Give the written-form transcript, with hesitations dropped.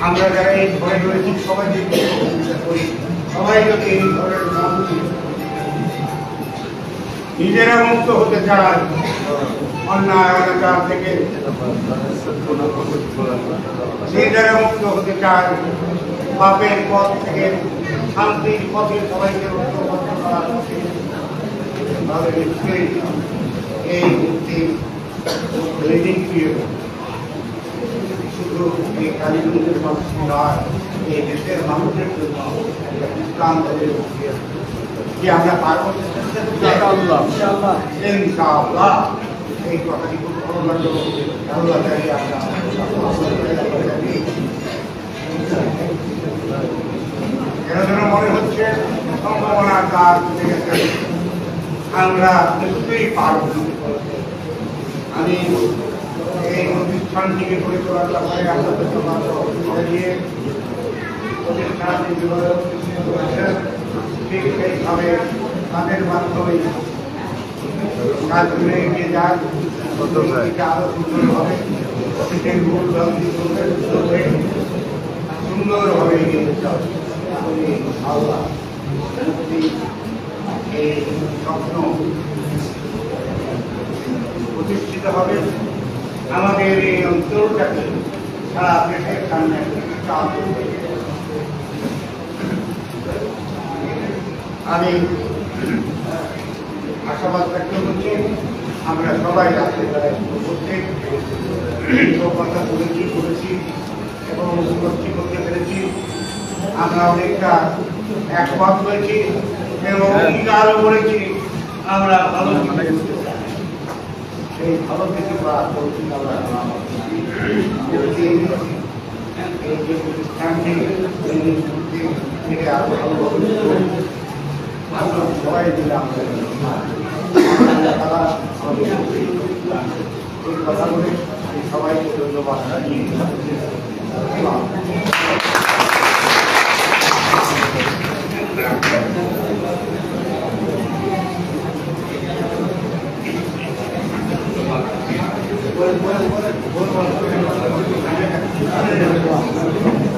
আমরা যারা এই ঘরে রয়েছি সবাইকে করি, সবাই যদি এই ঘরের নিজেরা মুক্ত হতে চায় অন্যায় অনাচার থেকে, নিজেরা মুক্ত হতে চায় পাপের পথ থেকে, শান্তির পথে সবাইকে ঐক্যবদ্ধ করা হচ্ছে, তাহলে নিশ্চয়ই এই মুক্তি লিডিং পিরিয়ড শুধু এই কালীগঞ্জের মানুষ নয়, এই দেশের মানুষের জন্য ইসলাম কি আমরা পারব ইনশাআল্লাহ। এই কথাটি খুব ভালো লাগলো। আল্লাহ চাই আমরা যেন মনে হচ্ছে সম্ভাবনার কাজ আমরা নিশ্চয়ই পারব। আমি এই অনুষ্ঠানটিকে পরিচালনা করে আপনাদের করে দিয়ে প্রতিষ্ঠানটি ঠিক সেইভাবে তাদের মাধ্যমে কাজগুলো এগিয়ে যান, আরো সুন্দর হবে, সুন্দরভাবে এগিয়ে যেতে হবে। আল্লাহ এই স্বপ্ন প্রতিষ্ঠিত হবে, আমাদের এই অঞ্চলটাকে সারা দেশের সামনে আমি আশাবাদ ব্যক্ত করছি আমরা সবাই রাখতে করতে কথা করেছি এবং উপলব্ধি করতে পেরেছি। আমরা অনেকটা একমত হয়েছি এবং অঙ্গীকারও করেছি আমরা ভালো সেই ভালো কিছু বা এই যে প্রতিষ্ঠানটি থেকে আরো ভালো সবাই মিলে এই কথা বলে আমি সবাইকে ধন্যবাদ জানিয়ে Bueno.